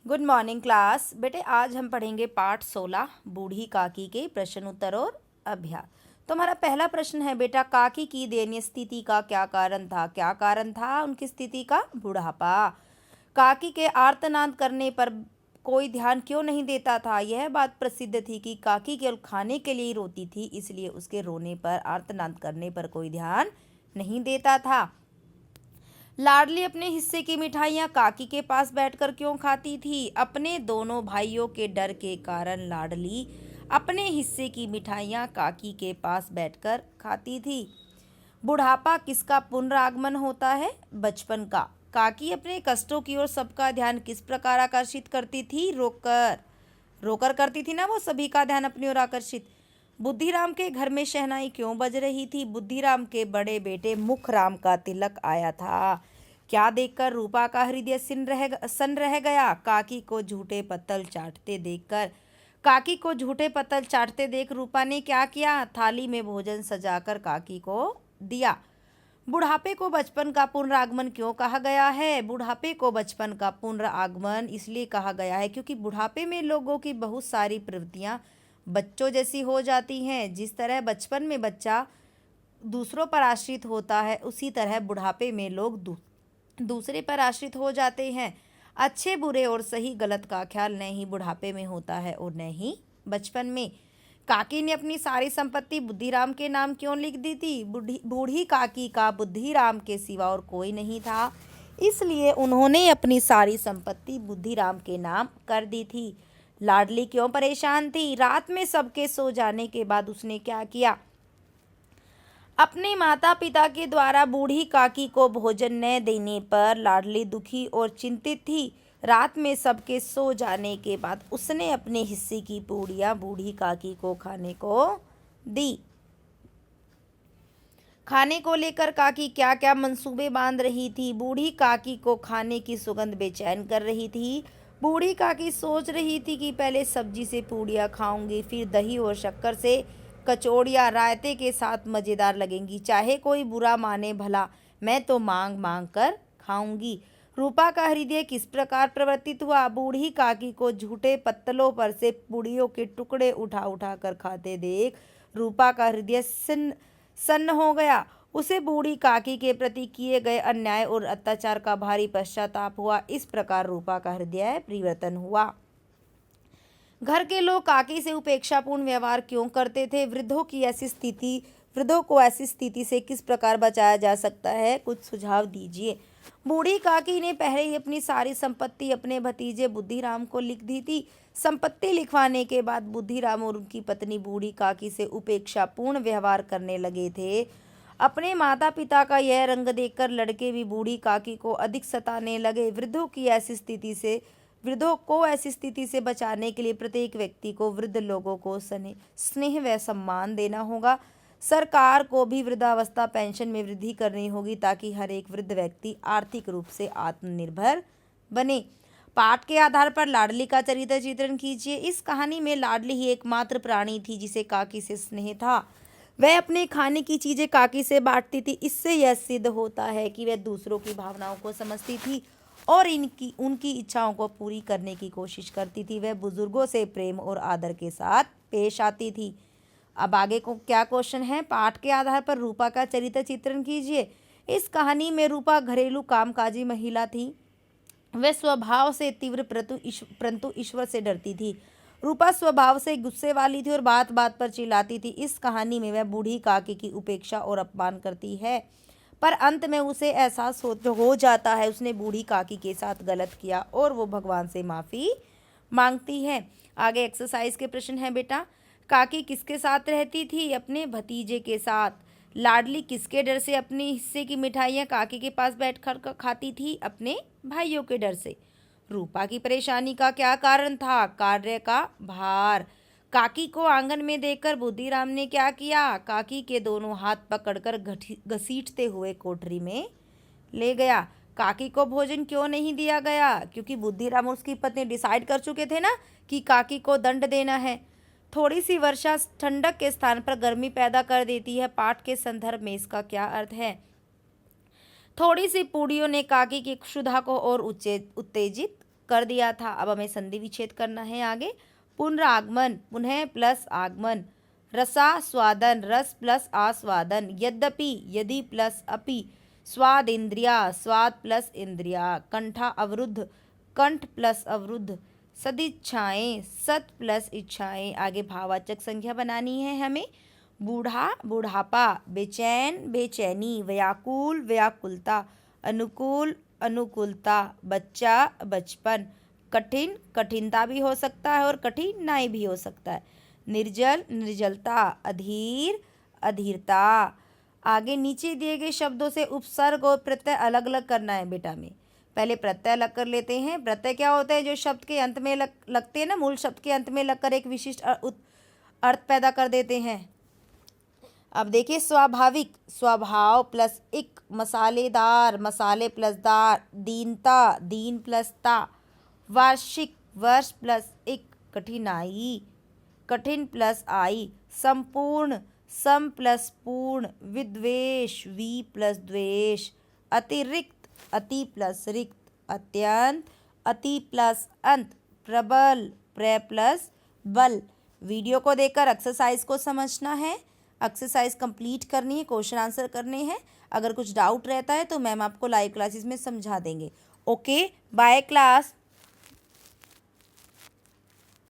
Good morning class. बेटे आज हम पढ़ेंगे पाठ 16 बूढ़ी काकी के प्रश्न उत्तर और अभ्यास। तो हमारा पहला प्रश्न है बेटा, काकी की दयनीय स्थिति का क्या कारण था? क्या कारण था उनकी स्थिति का? बुढ़ापा। काकी के आर्तनाद करने पर कोई ध्यान क्यों नहीं देता था? यह बात प्रसिद्ध थी कि काकी केवल खाने के लिए ही रोती थी, इसलिए उसके रोने पर, आर्तनाद करने पर कोई ध्यान नहीं देता था। लाडली अपने हिस्से की मिठाइयाँ काकी के पास बैठकर क्यों खाती थी? अपने दोनों भाइयों के डर के कारण लाडली अपने हिस्से की मिठाइयाँ काकी के पास बैठकर खाती थी। बुढ़ापा किसका पुनरागमन होता है? बचपन का। काकी अपने कष्टों की ओर सबका ध्यान किस प्रकार आकर्षित करती थी? रोकर रोकर करती थी ना वो सभी का ध्यान अपनी ओर आकर्षित। बुद्धिराम के घर में शहनाई क्यों बज रही थी? बुद्धिराम के बड़े बेटे मुखराम का तिलक आया था। क्या देखकर रूपा का हृदय सन रह गया? काकी को झूठे पत्तल चाटते देखकर। काकी को झूठे पत्तल चाटते देख रूपा ने क्या किया? थाली में भोजन सजाकर काकी को दिया। बुढ़ापे को बचपन का पुनरागमन क्यों कहा गया है? बुढ़ापे को बचपन का पुनरागमन इसलिए कहा गया है क्योंकि बुढ़ापे में लोगों की बहुत सारी प्रवृत्तियां बच्चों जैसी हो जाती हैं। जिस तरह बचपन में बच्चा दूसरों पर आश्रित होता है, उसी तरह बुढ़ापे में लोग दूसरे पर आश्रित हो जाते हैं। अच्छे बुरे और सही गलत का ख्याल न ही बुढ़ापे में होता है और न ही बचपन में। काकी ने अपनी सारी संपत्ति बुद्धिराम के नाम क्यों लिख दी थी? बूढ़ी काकी का बुद्धिराम के सिवा और कोई नहीं था, इसलिए उन्होंने अपनी सारी संपत्ति बुद्धिराम के नाम कर दी थी। लाडली क्यों परेशान थी? रात में सबके सो जाने के बाद उसने क्या किया? अपने माता पिता के द्वारा बूढ़ी काकी को भोजन न देने पर लाडली दुखी और चिंतित थी। रात में सबके सो जाने के बाद उसने अपने हिस्से की पूड़ियाँ बूढ़ी काकी को खाने को दी। खाने को लेकर काकी क्या क्या मंसूबे बांध रही थी? बूढ़ी काकी को खाने की सुगंध बेचैन कर रही थी। बूढ़ी काकी सोच रही थी कि पहले सब्जी से पूड़ियाँ खाऊंगी, फिर दही और शक्कर से कचौड़ियाँ रायते के साथ मज़ेदार लगेंगी। चाहे कोई बुरा माने भला, मैं तो मांग मांग कर खाऊंगी। रूपा का हृदय किस प्रकार प्रवर्तित हुआ? बूढ़ी काकी को झूठे पत्तलों पर से पूड़ियों के टुकड़े उठा उठा कर खाते देख रूपा का हृदय सन्न हो गया। उसे बूढ़ी काकी के प्रति किए गए अन्याय और अत्याचार का भारी पश्चाताप हुआ। इस प्रकार रूपा का हृदय परिवर्तन हुआ। घर के लोग काकी से उपेक्षापूर्ण व्यवहार क्यों करते थे? वृद्धों को ऐसी स्थिति से किस प्रकार बचाया जा सकता है? कुछ सुझाव दीजिए। बूढ़ी काकी ने पहले ही अपनी सारी संपत्ति अपने भतीजे बुद्धिराम को लिख दी थी। संपत्ति लिखवाने के बाद बुद्धिराम और उनकी पत्नी बूढ़ी काकी से उपेक्षापूर्ण व्यवहार करने लगे थे। अपने माता पिता का यह रंग देखकर लड़के भी बूढ़ी काकी को अधिक सताने लगे। वृद्धों को ऐसी स्थिति से बचाने के लिए प्रत्येक व्यक्ति को वृद्ध लोगों को स्नेह व सम्मान देना होगा। सरकार को भी वृद्धावस्था पेंशन में वृद्धि करनी होगी ताकि हर एक वृद्ध व्यक्ति आर्थिक रूप से आत्मनिर्भर बने। पाठ के आधार पर लाडली का चरित्र चित्रण कीजिए। इस कहानी में लाडली ही एकमात्र प्राणी थी जिसे काकी से स्नेह था। वह अपने खाने की चीजें काकी से बांटती थी। इससे यह सिद्ध होता है कि वह दूसरों की भावनाओं को समझती थी और उनकी इच्छाओं को पूरी करने की कोशिश करती थी। वह बुजुर्गों से प्रेम और आदर के साथ पेश आती थी। अब आगे को क्या क्वेश्चन है? पाठ के आधार पर रूपा का चरित्र चित्रण कीजिए। इस कहानी में रूपा घरेलू कामकाजी महिला थी। वह स्वभाव से तीव्र परंतु ईश्वर से डरती थी। रूपा स्वभाव से गुस्से वाली थी और बात बात पर चिल्लाती थी। इस कहानी में वह बूढ़ी काकी की उपेक्षा और अपमान करती है, पर अंत में उसे एहसास हो जाता है उसने बूढ़ी काकी के साथ गलत किया और वो भगवान से माफ़ी मांगती है। आगे एक्सरसाइज के प्रश्न है बेटा। काकी किसके साथ रहती थी? अपने भतीजे के साथ। लाडली किसके डर से अपने हिस्से की मिठाइयाँ काकी के पास बैठकर खाती थी? अपने भाइयों के डर से। रूपा की परेशानी का क्या कारण था? कार्य का भार। काकी को आंगन में देखकर बुद्धिराम ने क्या किया? काकी के दोनों हाथ पकड़कर घसीटते हुए कोठरी में ले गया। काकी को भोजन क्यों नहीं दिया गया? क्योंकि बुद्धिराम और उसकी पत्नी डिसाइड कर चुके थे ना कि काकी को दंड देना है। थोड़ी सी वर्षा ठंडक के स्थान पर गर्मी पैदा कर देती है। पाठ के संदर्भ में इसका क्या अर्थ है? थोड़ी सी पूड़ियों ने काकी की क्षुधा को और उत्तेजित कर दिया था। अब हमें संधि विच्छेद करना है आगे। पुनरागमन, पुनः प्लस आगमन। रसास्वादन, रस प्लस आस्वादन। यद्यपि, यदि प्लस अपि। स्वाद इंद्रिया, स्वाद प्लस इंद्रिया। कंठा अवरुद्ध, कंठ प्लस अवरुद्ध। सदिच्छाएं, सत प्लस इच्छाएं। आगे भाववाचक संख्या बनानी है हमें। बूढ़ा, बुढ़ापा। बेचैन, बेचैनी। व्याकुल, व्याकुलता। अनुकूल, अनुकूलता। बच्चा, बचपन। कठिन, कठिनता भी हो सकता है और कठिनाई भी हो सकता है। निर्जल, निर्जलता। अधीर, अधीरता। आगे नीचे दिए गए शब्दों से उपसर्ग और प्रत्यय अलग अलग करना है बेटा में। पहले प्रत्यय अलग कर लेते हैं। प्रत्यय क्या होता है? जो शब्द के अंत में लगते हैं ना, मूल शब्द के अंत में लगकर एक विशिष्ट अर्थ पैदा कर देते हैं। अब देखिए, स्वाभाविक, स्वभाव प्लस इक। मसालेदार, मसाले प्लस दार। दीनता, दीन प्लस ता। वार्षिक, वर्ष प्लस इक। कठिनाई, कठिन प्लस आई। संपूर्ण, सम प्लस पूर्ण। विद्वेष, वी प्लस द्वेष। अतिरिक्त, अति प्लस रिक्त। अत्यंत, अति प्लस अंत। प्रबल, प्र प्लस बल। वीडियो को देखकर एक्सरसाइज को समझना है, एक्सरसाइज कंप्लीट करनी है, क्वेश्चन आंसर करने हैं। अगर कुछ डाउट रहता है तो मैम आपको लाइव क्लासेस में समझा देंगे। Okay, bye class.